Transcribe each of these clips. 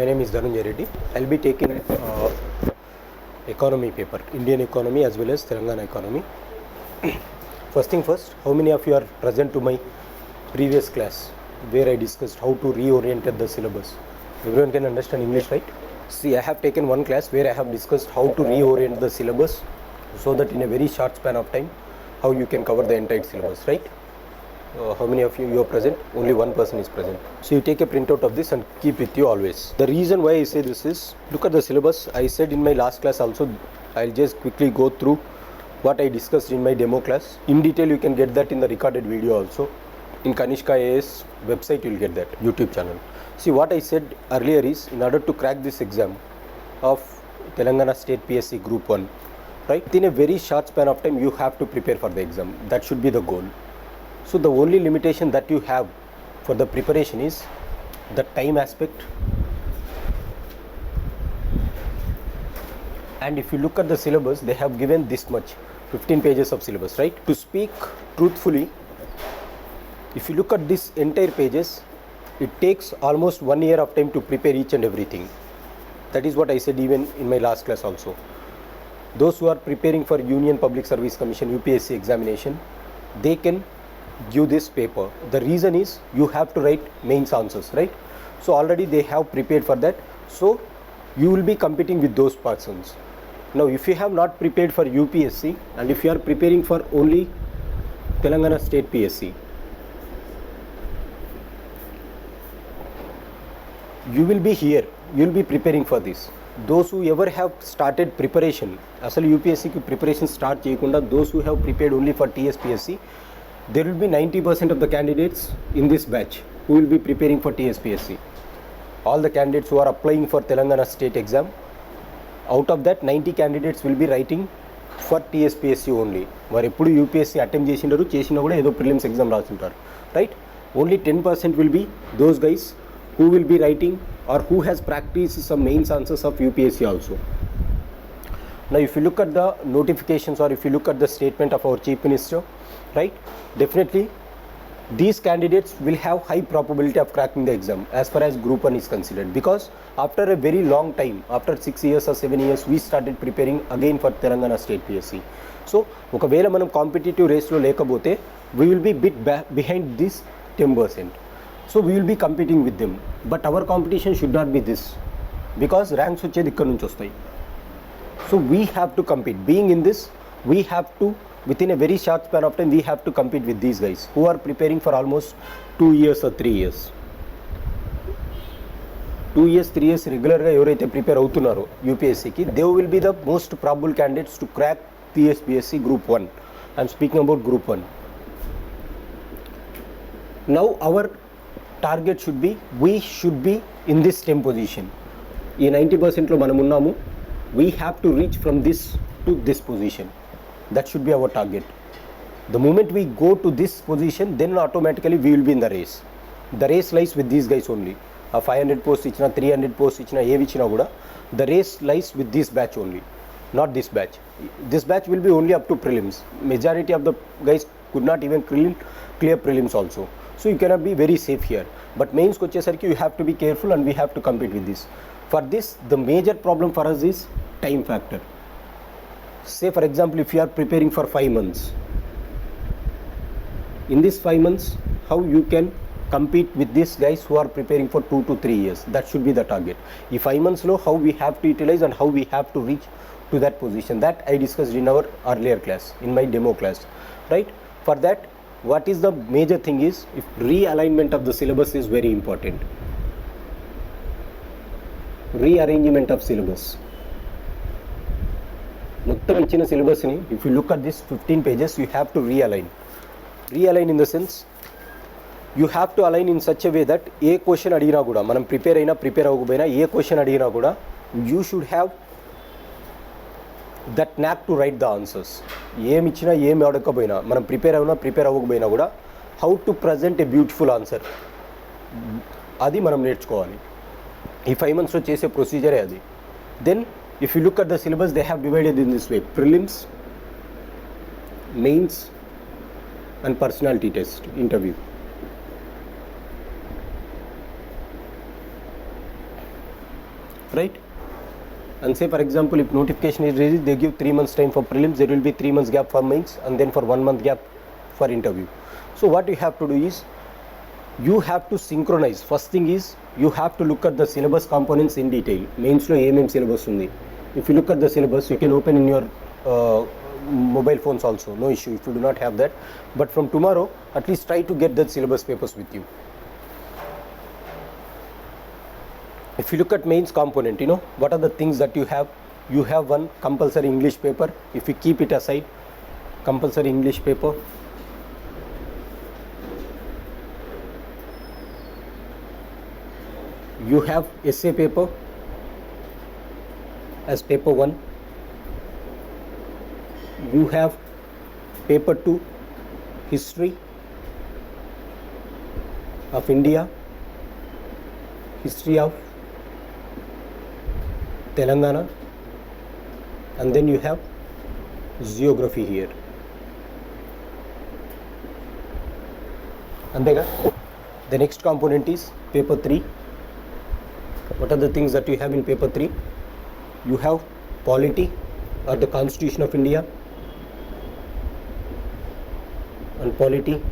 My name is Reddy. I'll be taking economy paper, Indian economy as well as Telangana economy. First thing first, how many of you are present to my previous class where I discussed how to reorient the syllabus? Everyone can understand English, right? See, I have taken one class where I have discussed how to reorient the syllabus so that in a very short span of time, how you can cover the entire syllabus, right? How many of you are present? Only one person is present. So you take a printout of this and keep with you always. The reason why I say this is, look at the syllabus. I said in my last class also, I'll just quickly go through what I discussed in my demo class. In detail, you can get that in the recorded video also. In KANISHKA IAS website, you'll get that, YouTube channel. See, what I said earlier is, in order to crack this exam of Telangana State PSC Group 1, right, in a very short span of time, you have to prepare for the exam. That should be the goal. So the only limitation that you have for the preparation is the time aspect. And if you look at the syllabus, they have given this much, 15 pages of syllabus, right? To speak truthfully, if you look at this entire pages, it takes almost 1 year of time to prepare each and everything. That is what I said even in my last class also. Those who are preparing for Union Public Service Commission UPSC examination, they can give this paper. The reason is you have to write mains answers, right? So already they have prepared for that. So you will be competing with those persons. Now if you have not prepared for UPSC and if you are preparing for only Telangana State PSC, you will be here, you will be preparing for this. Those who ever have started preparation, asal UPSC ki preparation start cheyakunda, those who have prepared only for TSPSC, there will be 90% of the candidates in this batch who will be preparing for TSPSC. All the candidates who are applying for Telangana state exam, out of that 90 candidates will be writing for TSPSC only. వారు ఎప్పుడు UPSC attempt చేసిండారు, చేసినా కూడా ఏదో prelims exam రాస్తుంటారు, right? Only 10% will be those guys who will be writing or who has practiced some mains answers of UPSC also. Now if you look at the notifications or if you look at the statement of our Chief Minister, right, definitely these candidates will have high probability of cracking the exam as far as group 1 is considered, because after a very long time, after 6 years or 7 years, we started preparing again for Telangana State PSC. So ఒకవేళ మనం competitive రేస్లో లేకపోతే we will be bit behind this 10%. So we will be competing with them, but our competition should not be this, because ranks వచ్చేది ఇక్కడ నుంచి వస్తాయి. So we have to compete. Being in this, we have to, within a very short span of time, we have to compete with these guys who are preparing for almost 2 years or 3 years. 2 years, 3 years రెగ్యులర్గా ఎవరైతే prepare అవుతున్నారో యూపీఎస్సీకి, they will be the most probable candidates to crack TSPSC Group 1. I'm speaking about Group 1. Now our target should be, we should be in this 10 position. ఈ 90%లో మనం ఉన్నాము. We have to reach from this to this position. That should be our target. The moment we go to this position, then automatically we will be in the race. The race lies with these guys only. A 500 posts ichina, 300 posts ichina, ఏ ఇచ్చినా కూడా, the race lies with this batch only, not this batch. This batch will be only up to prelims. Majority of the guys could not even clear prelims also. So you cannot be very safe here. But mains ko vachesariki you have to be careful and we have to compete with this. For this, the major problem for us is time factor. Say for example, if you are preparing for 5 months, in these 5 months, how you can compete with these guys who are preparing for 2 to 3 years? That should be the target. If 5 months low, how we have to utilize and how we have to reach to that position, that I discussed in our earlier class, in my demo class, right? For that, what is the major thing is, if realignment of the syllabus is very important. Rearrangement of syllabus. మొత్తం ఇచ్చిన సిలబస్ని, if you look at this 15 pages, you have to realign in the sense, you have to align in such a way that ఏ question అడిగినా కూడా, మనం prepare అవ్వకపోయినా ఏ question అడిగినా కూడా, you should have that knack to write the answers. ఏమి ఇచ్చినా ఏమి అడగకపోయినా, మనం ప్రిపేర్ అవ్వకపోయినా కూడా, how to present a beautiful answer, అది మనం నేర్చుకోవాలి. ఈ 5 monthsలో చేసే ప్రొసీజరే అది. Then if you look at the syllabus, they have divided in this way: prelims, mains and personality test interview. right? And say for example, if notification is released, they give 3 months time for prelims, there will be 3 months gap for mains, and then for 1 month gap for interview. So what you have to do is, you have to synchronize. First thing is, you have to look at the syllabus components in detail. Mains lo syllabus undi. If you look at the syllabus, you can open in your mobile phones also, no issue if you do not have that. But from tomorrow, at least try to get that syllabus papers with you. If you look at mains component, what are the things that you have? You have one compulsory English paper. If you keep it aside, compulsory English paper. You have essay paper as paper 1. You have paper 2, history of India, history of Telangana, and then you have geography here. And then the next component is paper 3. What are the things that you have in paper 3? You have polity or the Constitution of India, and polity,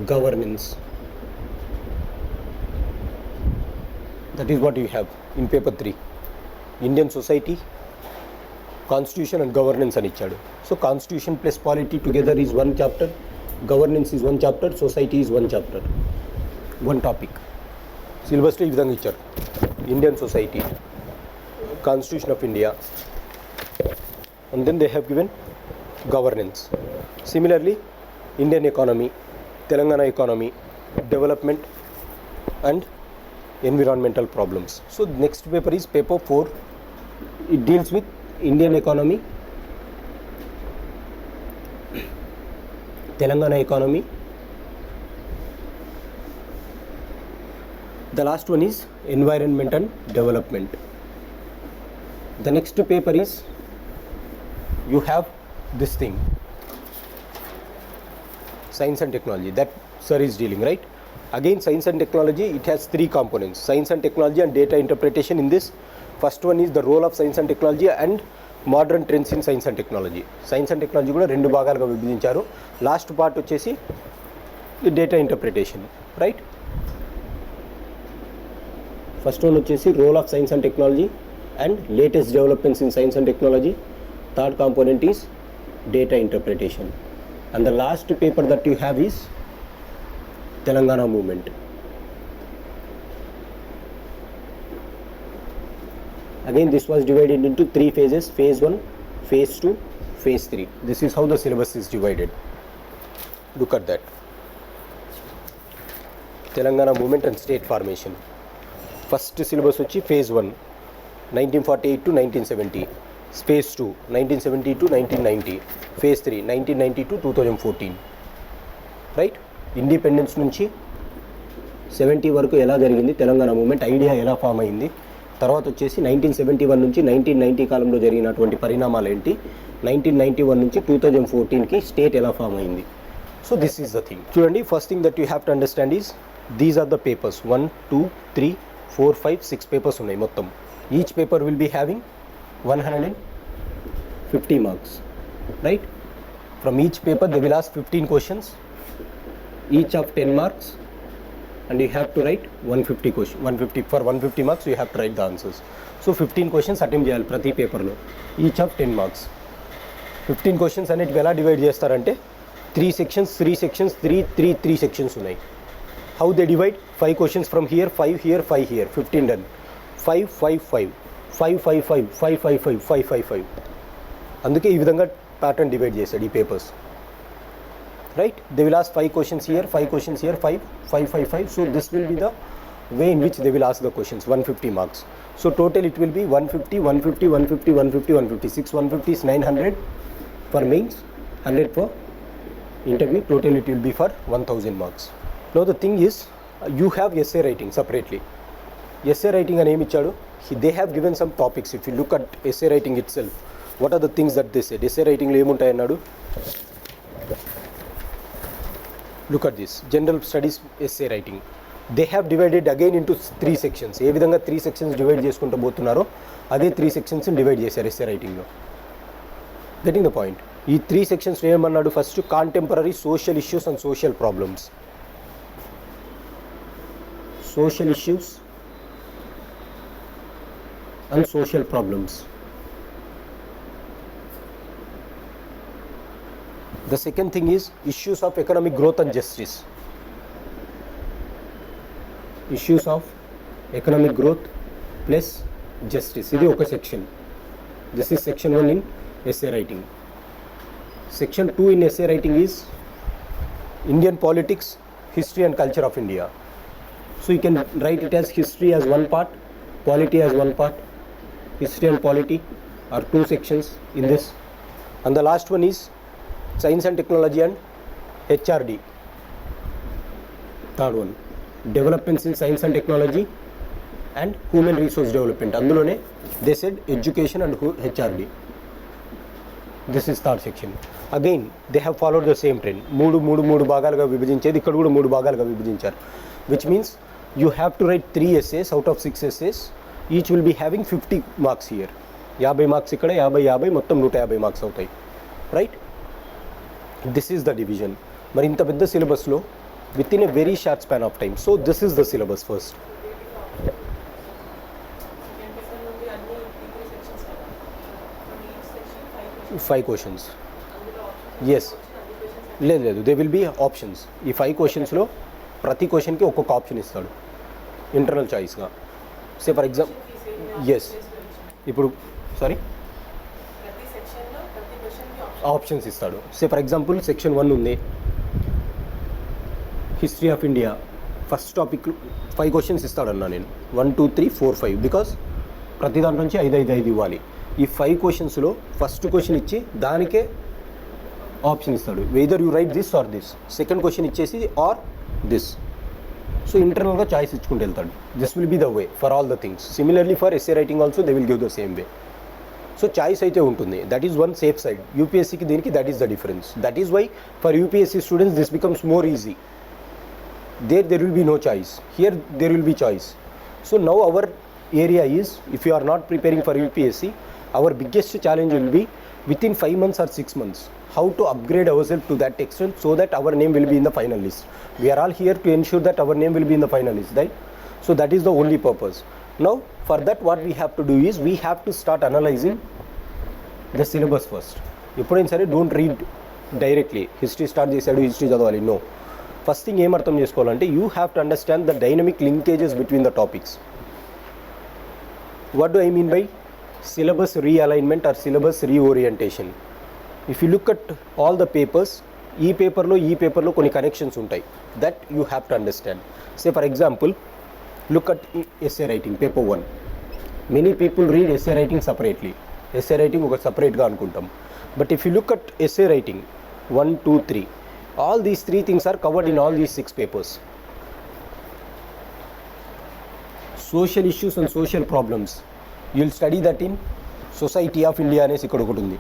governance. That is what you have in paper 3. Indian society, constitution and governance అని ఇచ్చాడు. So constitution plus polity together is one chapter, governance is one chapter, society is one chapter, one topic. Syllabus లో ఈ విధంగా ఇచ్చారు. Indian society, constitution of India, and then they have given governance. Similarly, Indian economy, Telangana economy, development and environmental problems. So next paper is paper 4. It deals with Indian economy, Telangana economy. The last one is environment and development. The next paper is, you have this thing, science and technology, that sir is dealing, right? Again, science and technology, it has 3 components, science and technology and data interpretation. In this, first one is the role of science and technology and modern trends in science and technology. Science and technology కూడా 2 భాగాలుగా విభజించారు. Last part వచ్చేసి data interpretation, right? First one వచ్చేసి role of science and technology and latest developments in science and technology. Third component is data interpretation, and the last paper that you have is Telangana movement. Again, this was divided into 3 phases: phase 1, phase 2, phase 3. This is how the syllabus is divided. Look at that. Telangana movement and state formation. First syllabus వచ్చి phase 1, 1948 to 1970. Phase 2, 1970 to 1990. Phase 3, 1990 to 2014. Right? Independence నుంచి 70 వరకు ఎలా జరిగింది Telangana moment, idea ఎలా form అయింది, తర్వాత వచ్చేసి 1971 నుంచి 1990 కాలంలో జరిగినటువంటి పరిణామాలు ఏంటి, 1991 నుంచి 2014కి స్టేట్ ఎలా ఫామ్ అయింది. So this is the thing. చూడండి, first thing that you have to understand is these are the papers. 1, 2, 3, 4, 5, 6 papers ఉన్నాయి మొత్తం. Each paper will be having 150 marks, right? From each paper they will ask 15 questions, each of 10 marks, and you have to write 150 questions. 150 for 150 marks you have to write the answers. So 15 questions attempt చేయాలి ప్రతి పేపర్లో, each of 10 marks. 15 questions అనేటివి ఎలా divide చేస్తారంటే 3 sections, 3 sections, 3 sections ఉన్నాయి. How they divide? 5 questions from here, 5 here, 5 here, 15 done. 5, 5, 5, 5, 5, 5, 5, 5, 5, 5, 5, 5. అందుకే ఈ విధంగా ప్యాటర్న్ డివైడ్ చేశాడు ఈ papers, right? They will ask 5 questions here, 5 questions here, 5, 5, 5, 5. So this will be the way in which they will ask the questions. 150 marks. So total it will be 150, 150, 150, 150, 150. 6 150 is 900 for mains, 100 for interview. Total it will be for 1000 marks. Now the thing is, you have essay writing separately. Essay writing అని ఏమి ఇచ్చాడు? They have given some topics. If you look at essay writing itself, what are the things that they said? Essay writing లో ఏముంటాయి అన్నాడు? Look at this. General studies essay writing. They have divided again into 3 sections. ఏ విధంగా 3 sections divide చేసుకుంటూ పోతున్నారో అదే 3 sections divide చేశారు essay రైటింగ్లో. Getting the point. ఈ 3 సెక్షన్స్ ఏమన్నాడు? First contemporary social issues and social problems. Social issues and social problems. The second thing is issues of economic growth and justice. Issues of economic growth plus justice. This is one section. This is section 1 in essay writing. Section 2 in essay writing is Indian politics, history and culture of India. So you can write it as history as one part, polity as one part. History and polity are 2 sections in this. And the last one is science and technology and HRD. Third one, developments in science and technology and human resource development. Andulone they said education and HRD. This is third section. Again they have followed the same trend. మూడు భాగాలుగా విభజించేది ఇక్కడ కూడా 3 భాగాలుగా విభజించారు. Which means you have to write 3 essays out of 6 essays. Each will be having 50 marks here. 50 marks ఇక్కడ, 50 మొత్తం 150 marks అవుతాయి. Right, this is the division. మరి ఇంత పెద్ద సిలబస్లో within a very short span of time. So this is the syllabus. First 5 questions. Yes, లేదు they will be options. ఈ 5 క్వశ్చన్స్లో ప్రతి క్వశ్చన్కి ఒక్కొక్క ఆప్షన్ ఇస్తాడు ఇంటర్నల్ చాయిస్గా. సే ఫర్ ఎగ్జాంపుల్, ఎస్, ఇప్పుడు సారీ ఆప్షన్స్ ఇస్తాడు. సే ఫర్ ఎగ్జాంపుల్ సెక్షన్ 1 ఉంది, history of India. First topic 5 questions ఇస్తాడన్నా నేను, 1 2 3 4 5, బికాస్ ప్రతి దాంట్లో నుంచి 5 ఇవ్వాలి. ఈ 5 క్వశ్చన్స్లో ఫస్ట్ క్వశ్చన్ ఇచ్చి దానికే ఆప్షన్ ఇస్తాడు. Whether you write this or this. Second question ఇచ్చేసి ఆర్ దిస్. సో ఇంటర్నల్గా చాయిస్ ఇచ్చుకుంటూ వెళ్తాడు. This will be the way for all the things. Similarly for essay writing also they will give the same way. So choice అయితే ఉంటుంది. That is one safe side. యూపీఎస్సీకి దీనికి that is the difference. That is why for UPSC students this becomes more easy. There will be no choice. Here there will be choice. So now our area is, if you are not preparing for UPSC, our biggest challenge will be within 5 months or 6 months, how to upgrade ourselves to that extent so that our name will be in the final list. We are all here to ensure that our name will be in the final list, right? So that is the only purpose. Now for that what we have to do is, we have to start analyzing the syllabus first. ఎప్పుడైనా సరే don't read directly. History start చేసాడు, history చదవాలి. No. First thing ఏం అర్థం చేసుకోవాలంటే, you have to understand the dynamic linkages between the topics. What do I mean by syllabus realignment or syllabus reorientation? If you look at all the papers, ఈ పేపర్లో కొన్ని connections ఉంటాయి. That you have to understand. Say for example, look at essay writing paper 1. Many people read essay writing separately. Essay writing ఒక సపరేట్గా అనుకుంటాం. But if you look at essay writing 1 2 3, all these 3 things are covered in all these 6 papers. Social issues and social problems, you will study that in Society of India అనేసి ఇక్కడ ఒకటి ఉంది.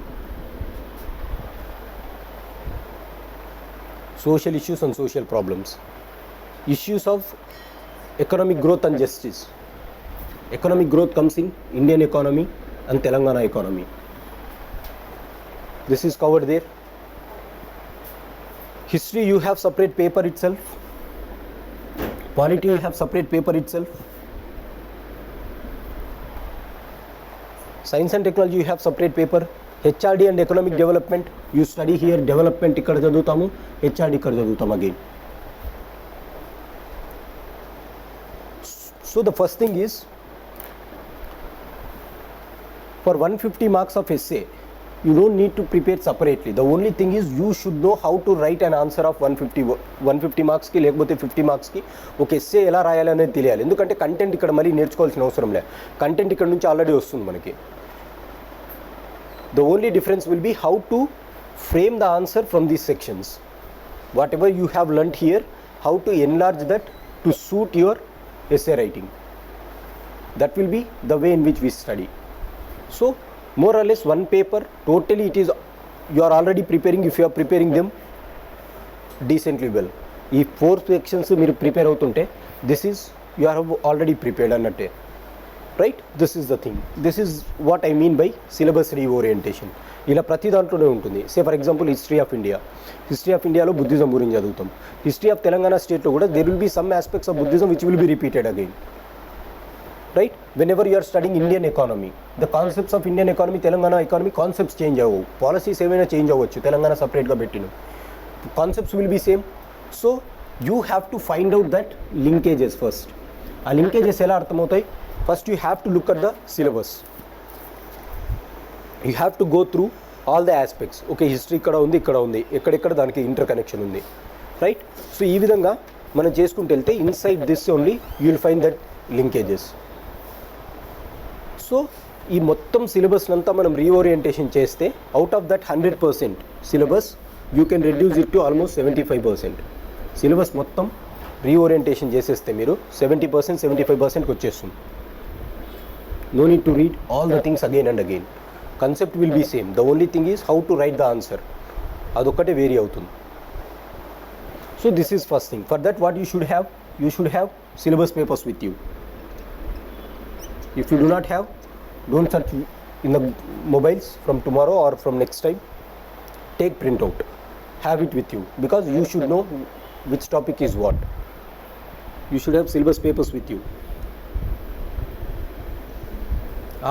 Social issues and social problems. Issues of economic growth and justice. Economic growth comes in Indian economy and Telangana economy. This is covered there. History you have separate paper itself. Polity you have separate paper itself. Science and technology you have separate paper. HRD and economic development you study here. Development ikkada chaduvutamu, HRD ikkada chaduvutam again. So the first thing is, for 150 marks of essay, you don't need to prepare separately. The only thing is, you should know how to write an answer of 150 marks కి లేకపోతే 50 marks కి ఒక essay ఎలా రాయాలి అనేది తెలియాలి. ఎందుకంటే content ఇక్కడ మళ్ళీ నేర్చుకోవాల్సిన అవసరం లేదు. కంటెంట్ ఇక్కడ నుంచి ఆల్రెడీ వస్తుంది మనకి. The only difference will be how to frame the answer from these sections. Whatever you have learnt here, how to enlarge that to suit your essay writing. That will be the way in which we study. So more or less one paper totally, it is, you are already preparing. If you are preparing them decently well, ఈ 4 sections మీరు prepare అవుతుంటే this is you are already prepared అన్నట్టే, right? This is the thing, this is what I mean by syllabus reorientation. ఇలా ప్రతి దాంట్లోనే ఉంటుంది. Say for example history of ఇండియాలో Buddhism గురించి చదువుతాం. హిస్టరీ ఆఫ్ తెలంగాణ స్టేట్లో కూడా there will be some aspects of Buddhism which will be repeated again, right? whenever you are studying Indian economy, the concepts of Indian economy, Telangana economy concepts change అవ్వవు, policies ఏమైనా change అవ్వచ్చు, తెలంగాణ సపరేట్గా పెట్టిన concepts will be same. So you have to find out that linkages first. ఆ linkages ఎలా అర్థమవుతాయి? First you have to look at the syllabus, you have to go through all the aspects. Okay, history ఇక్కడ ఉంది, ఇక్కడ ఉంది, ఎక్కడెక్కడ దానికి interconnection ఉంది, రైట్? సో ఈ విధంగా మనం చేసుకుంటూ వెళ్తే inside this only you will find that linkages. So ఈ మొత్తం సిలబస్ అంతా మనం రీఓరియంటేషన్ చేస్తే out of that 100% syllabus you can reduce it to almost 75%. Syllabus మొత్తం రీఓరియంటేషన్ చేసేస్తే మీరు 70%, 75%కి వచ్చేస్తుంది. No need to read all the things again and again. Concept will be same, the only thing is how to write the answer, అదొక్కటే vary అవుతుంది. So this is first thing. For that what you should have syllabus papers with you. If you do not have, don't search in the mobiles from tomorrow or from next time. Take printout, have it with you, because you should know which topic is what. You should have syllabus papers with you.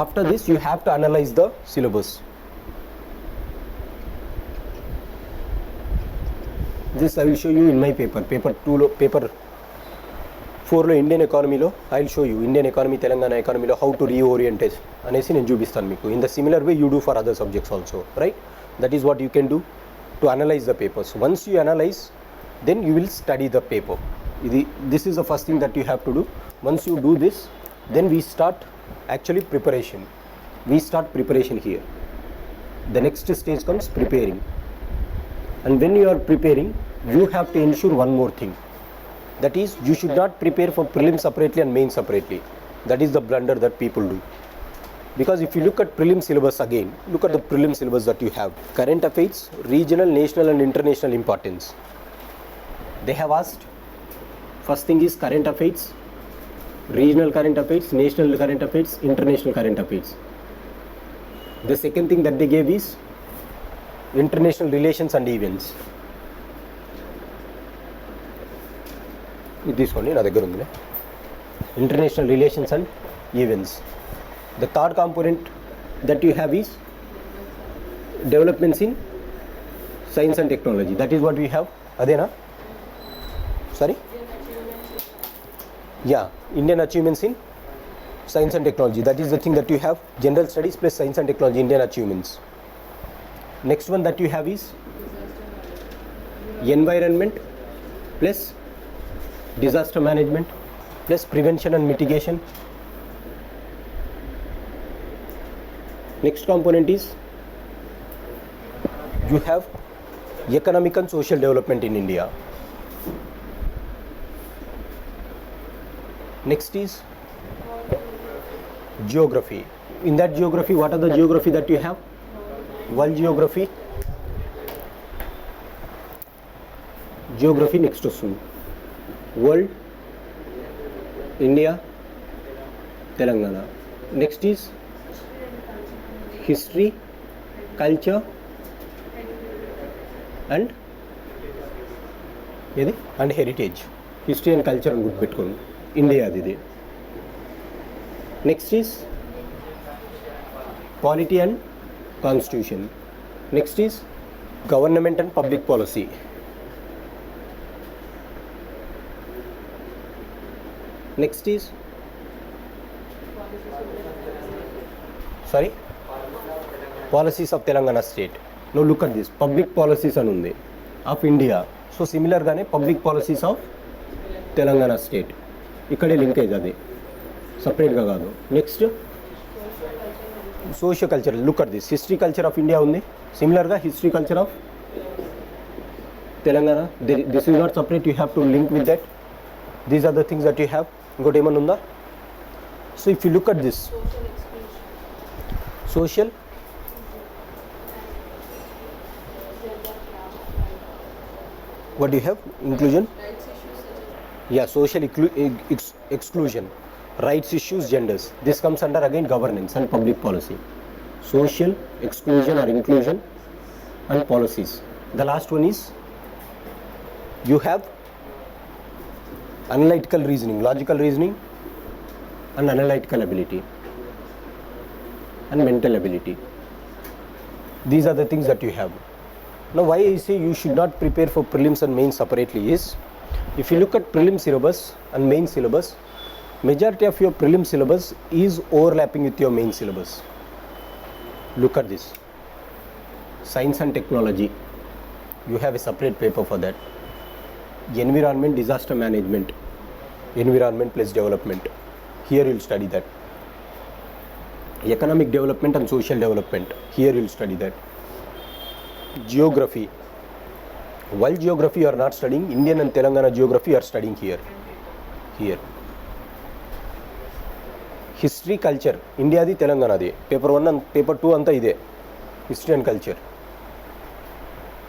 After this you have to analyze the syllabus. This I will show you in my paper 4లో Indian ఎకానమీలో I will show you Indian economy, Telangana ఎకానమీలో how to reorientate అనేసి నేను చూపిస్తాను మీకు. In the similar way you do for other subjects also, right? That is what you can do to analyse the papers. Once you analyse, then you will study the paper. This is the first thing that you have to do. Once you do this, then we start actually preparation. We start preparation here. The next stage comes preparing. And when you are preparing, you have to ensure one more thing. That is, you should not prepare for prelims separately and main separately. That is the blunder that people do. Because if you look at prelim syllabus again, look at the prelim syllabus that you have. Current affairs, regional, national and international importance. They have asked, first thing is current affairs, regional current affairs, national current affairs, international current affairs. The second thing that they gave is international relations and events. ఇది తీసుకోండి, నా దగ్గర ఉంది. International relations and events. The third component that you have is developments in science and technology. That is what we have. Adena? Sorry? Yeah, Indian achievements in science and technology. That is the thing that you have. General studies plus science and technology, Indian achievements. Next one that you have is environment plus disaster management plus prevention and mitigation. Next component is you have economic and social development in India. Next is geography. In that geography, what are the geography that you have? World geography. Geography next to world, India, Telangana. Next is history, culture and heritage. History and culture and good పెట్టుకోండి. India అది. Next is polity and constitution. Next is government and public policy. Next is policies of Telangana state. No look at this, public policies అని ఉంది of India. So సిమిలర్గానే public policies of Telangana state, ఇక్కడే linkage, అది సపరేట్గా కాదు. Next socio culture. Look at this, history culture of India ఉంది, సిమిలర్గా history culture of Telangana. This is not separate, you have to link with that. These are the things that you have. ఇంకోటి ఏమన్నా ఉందా? So if you look at this social, What do you have? Inclusion? Yeah, social exclusion. Rights issues, genders. This comes under again governance and public policy. Social exclusion or inclusion and policies. The last one is you have analytical reasoning, logical reasoning and analytical ability and mental ability. These are the things that you have. Now why I say you should not prepare for prelims and mains separately is, if you look at prelim syllabus and main syllabus, majority of your prelim syllabus is overlapping with your main syllabus. Look at this. Science and technology, you have a separate paper for that. Environment, disaster management, environment plus development, here you will study that. Economic development and social development, here you will study that. Geography, world geography you are not studying, Indian and Telangana geography you are studying here. History, culture, India di Telangana di, paper 1 and paper 2 anta ide, history and culture.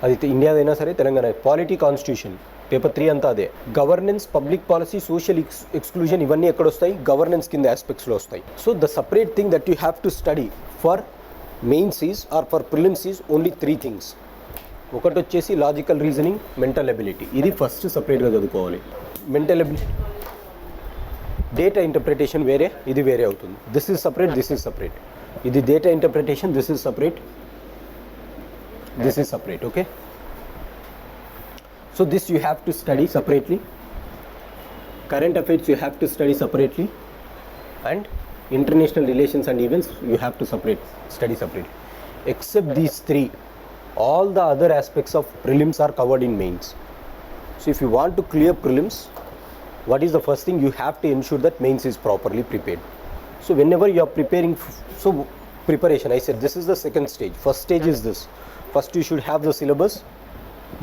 అది India అయినా సరే Telangana. Polity, constitution, paper 3 అంతా అదే. Governance, public policy, social exclusion, ఇవన్నీ ఎక్కడ వస్తాయి? Governance కింద ఆస్పెక్ట్స్లో వస్తాయి. So the separate thing that you have to study for mains is or for prelims is only 3 things. ఒకటి వచ్చేసి లాజికల్ రీజనింగ్, మెంటల్ ఎబిలిటీ. ఇది ఫస్ట్ సపరేట్గా చదువుకోవాలి. మెంటల్ ఎబిలిటీ, డేటా ఇంటర్ప్రిటేషన్ వేరే, ఇది వేరే అవుతుంది. This is separate, this is separate. ఇది data interpretation, this is separate, this is separate. Okay, so this you have to study separately. Current affairs you have to study separately, and international relations and events you have to study separately. Except these 3, all the other aspects of prelims are covered in mains. So if you want to clear prelims, what is the first thing? You have to ensure that mains is properly prepared. So whenever you are preparing, so preparation, I said this is the second stage. First stage is this. First you should have the syllabus,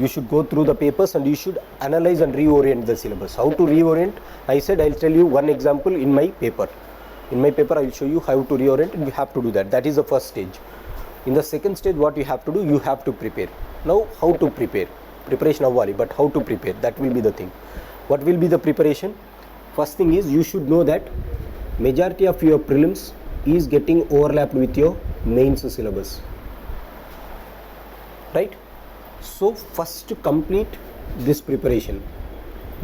you should go through the papers and you should analyze and reorient the syllabus. How to reorient? I said I'll tell you one example in my paper. In my paper I will show you how to reorient, and you have to do that. That is the first stage. In the second stage what you have to do? You have to prepare. Now how to prepare? Preparation avvali, but how to prepare? That will be the thing. What will be the preparation? First thing is you should know that majority of your prelims is getting overlapped with your mains syllabus. Right? So first complete this preparation.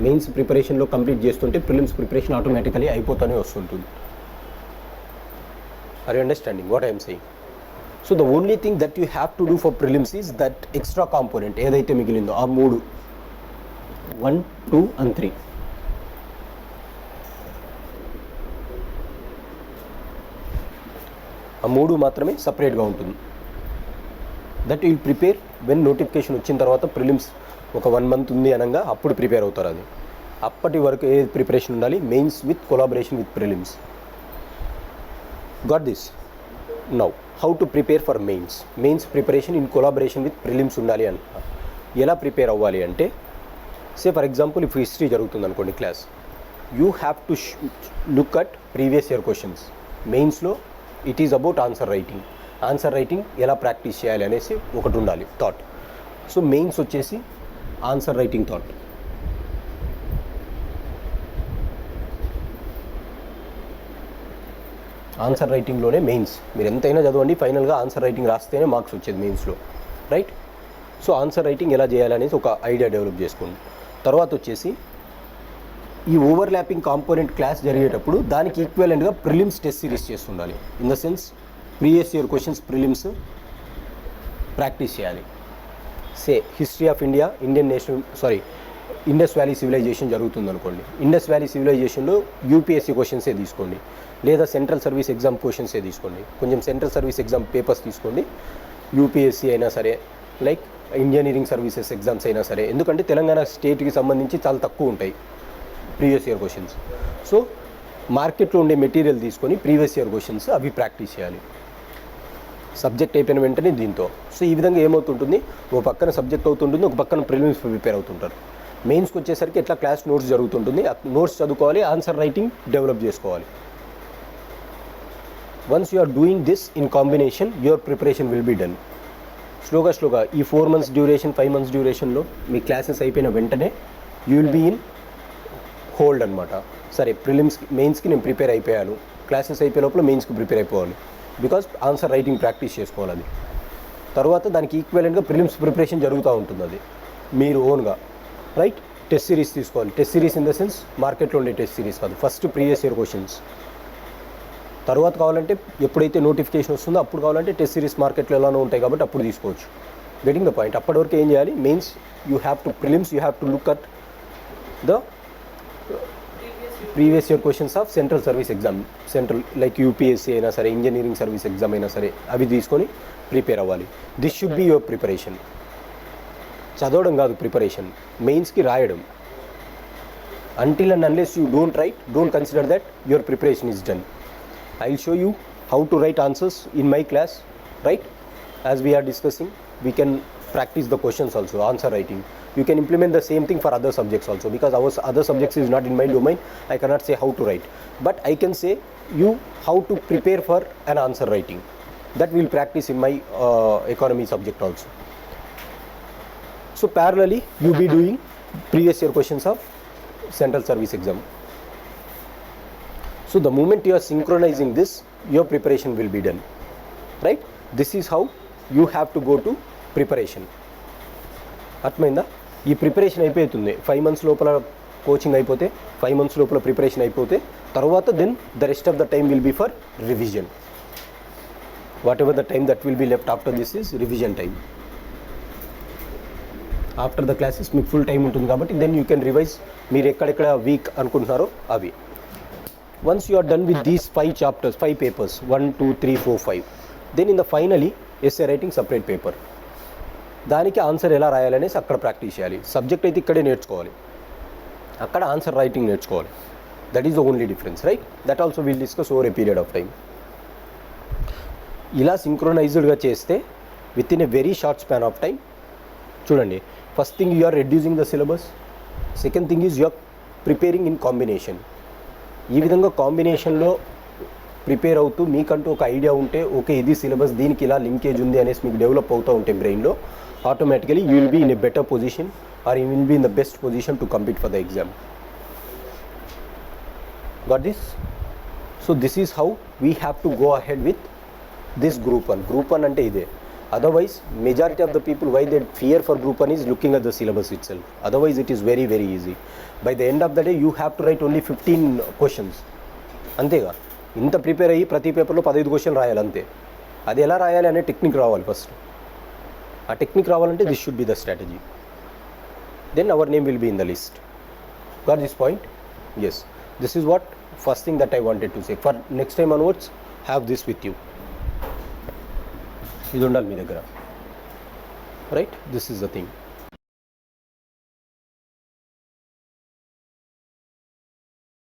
Mains preparation lo complete chestunte prelims preparation automatically అయిపోతూనే వస్తుంటుంది. Are you understanding what I am saying? So the only thing that you have to do for prelims is that extra component ఏదైతే మిగిలిందో ఆ 3, 1, 2 and 3. ఆ 3 మాత్రమే సపరేట్గా ఉంటుంది. That will prepare when notification వచ్చిన తర్వాత prelims ఒక 1 మంత్ ఉంది అనగా అప్పుడు ప్రిపేర్ అవుతారు. అది అప్పటి వరకు ఏ ప్రిపరేషన్ ఉండాలి? Mains with collaboration with prelims. Got this? Now how to prepare for mains. Mains preparation in collaboration with prelims ఉండాలి అంట. ఎలా ప్రిపేర్ అవ్వాలి అంటే, say for example if history జరుగుతుంది అనుకోండి class, you have to look at previous year questions. మెయిన్స్లో it is about answer writing. Answer writing ఎలా practice చేయాలి అనేసి ఒకటి ఉండాలి థాట్. సో మెయిన్స్ వచ్చేసి answer writing thought. Answer రైటింగ్లోనే mains. మీరు ఎంతైనా చదవండి, ఫైనల్గా ఆన్సర్ రైటింగ్ రాస్తేనే మార్క్స్ వచ్చేది మెయిన్స్లో. రైట్? సో ఆన్సర్ రైటింగ్ ఎలా చేయాలనేసి ఒక ఐడియా డెవలప్ చేసుకోండి. తర్వాత వచ్చేసి ఈ ఓవర్లాపింగ్ కాంపోనెంట్ క్లాస్ జరిగేటప్పుడు దానికి ఈక్వలెంట్గా ప్రిలిమ్స్ టెస్ట్ సిరీస్ చేస్తుండాలి. In the sense previous year questions prelims practice చేయాలి. Say history of India, Indus valley civilisation జరుగుతుంది అనుకోండి. ఇండస్ వ్యాలీ సివిలైజేషన్లో యూపీఎస్సీ క్వశ్చన్సే తీసుకోండి, లేదా సెంట్రల్ సర్వీస్ ఎగ్జామ్ క్వశ్చన్సే తీసుకోండి. కొంచెం సెంట్రల్ సర్వీస్ ఎగ్జామ్ పేపర్స్ తీసుకోండి, యూపీఎస్సీ అయినా సరే, లైక్ ఇంజనీరింగ్ సర్వీసెస్ ఎగ్జామ్స్ అయినా సరే. ఎందుకంటే తెలంగాణ స్టేట్కి సంబంధించి చాలా తక్కువ ఉంటాయి ప్రీవియస్ ఇయర్ క్వశ్చన్స్. సో మార్కెట్లో ఉండే మెటీరియల్ తీసుకొని ప్రీవియస్ ఇయర్ క్వశ్చన్స్ అవి ప్రాక్టీస్ చేయాలి. సబ్జెక్ట్ అయిపోయిన వెంటనే దీంతో. సో ఈ విధంగా ఏమవుతుంటుంది, ఒక పక్కన సబ్జెక్ట్ అవుతుంటుంది, ఒక పక్కన ప్రిలిమ్స్ ప్రిపేర్ అవుతుంటారు. మెయిన్స్కి వచ్చేసరికి ఎట్లా క్లాస్ నోట్స్ జరుగుతుంటుంది, నోట్స్ చదువుకోవాలి, ఆన్సర్ రైటింగ్ డెవలప్ చేసుకోవాలి. Once you are doing this in combination, your preparation will be done. స్లోగా ఈ 4 months డ్యూరేషన్ 5 months డ్యూరేషన్లో మీ క్లాసెస్ అయిపోయిన వెంటనే you will be in hold అనమాట. సరే ప్రిలిమ్స్కి మెయిన్స్కి నేను ప్రిపేర్ అయిపోయాను, క్లాసెస్ అయిపోయే లోపల మెయిన్స్కి ప్రిపేర్ అయిపోవాలి, బికాజ్ ఆన్సర్ రైటింగ్ ప్రాక్టీస్ చేసుకోవాలి. అది తర్వాత దానికి ఈక్వలెంట్గా ప్రిలిమ్స్ ప్రిపరేషన్ జరుగుతూ ఉంటుంది. అది మీరు ఓన్గా రైట్ టెస్ట్ సిరీస్ తీసుకోవాలి. Test series in the sense మార్కెట్లో ఉండే టెస్ట్ సిరీస్ కాదు, ఫస్ట్ ప్రీవియస్ ఇయర్ క్వశ్చన్స్. తర్వాత కావాలంటే ఎప్పుడైతే నోటిఫికేషన్ వస్తుందో అప్పుడు కావాలంటే టెస్ట్ సిరీస్ మార్కెట్లో ఎలానో ఉంటాయి కాబట్టి అప్పుడు తీసుకోవచ్చు. Getting the point. అప్పటి వరకు ఏం చేయాలి, mains you have to prelims you have to look at the previous year questions of central service exam, central like UPSC అయినా సరే, ఇంజనీరింగ్ సర్వీస్ ఎగ్జామ్ అయినా సరే, అవి తీసుకొని ప్రిపేర్ అవ్వాలి. This should be your preparation. చదవడం కాదు ప్రిపరేషన్, మెయిన్స్కి రాయడం. Until and unless you don't write, don't consider that your preparation is done. I will show you how to write answers in my class, right? As we are discussing, we can practice the questions also, answer writing. You can implement the same thing for other subjects also, because our other subjects is not in my domain. I cannot say how to write, but I can say you how to prepare for an answer writing. That we will practice in my economy subject also. So parallelly, you be doing previous year questions of central service exam. So the moment you are synchronizing this, your preparation will be done, right? This is how you have to go to preparation. అర్థమైందా? ఈ preparation అయిపోతుంది 5 months లోపల coaching అయిపోతే, 5 months లోపల preparation అయిపోతే తర్వాత then the rest of the time will be for revision. Whatever the time that will be left after this is revision time. After the classes మీకు full time ఉంటుంది కాబట్టి then you can revise. మీరు ఎక్కడెక్కడ week అనుకుంటున్నారో అవి. Once you are done with these 5 chapters, 5 papers, 1, 2, 3, 4, 5, then in the finally essay writing separate paper. దానికి answer ఎలా రాయాలనేసి అక్కడ ప్రాక్టీస్ చేయాలి. సబ్జెక్ట్ అయితే ఇక్కడే నేర్చుకోవాలి, అక్కడ ఆన్సర్ రైటింగ్ నేర్చుకోవాలి. That is the only difference, right? That also will discuss over a period of time. ఇలా సింక్రొనైజ్డ్గా చేస్తే within a very short span of time. చూడండి, first thing you are reducing the syllabus, second thing is you are preparing in combination. ఈ విధంగా కాంబినేషన్లో prepare అవుతూ మీకంటూ ఒక ఐడియా ఉంటే, ఓకే ఇది సిలబస్ దీనికి ఇలా లింకేజ్ ఉంది అనేసి మీకు డెవలప్ అవుతూ ఉంటే బ్రెయిన్లో, automatically you will be in a better position or you will be in the best position to compete for the exam. Got this? So this is how we have to go ahead with this group 1. Group 1 అంటే ఇదే. Otherwise, majority of the people, why they fear for group 1 is looking at the syllabus itself. Otherwise, it is very, very easy. By the end of the day, you have to write only 15 questions. అంతేగా, ఇంత prepare అయ్యి ప్రతి పేపర్లో 15 question రాయాలి అంతే. అది ఎలా రాయాలి అనే టెక్నిక్ రావాలి ఫస్ట్. ఆ టెక్నిక్ రావాలంటే this should be the strategy. Then our name will be in the list. Got this point? Yes, this is what first thing that I wanted to say. For next time onwards have this with you. ఇది ఉండాలి మీ దగ్గర, right? This is the thing.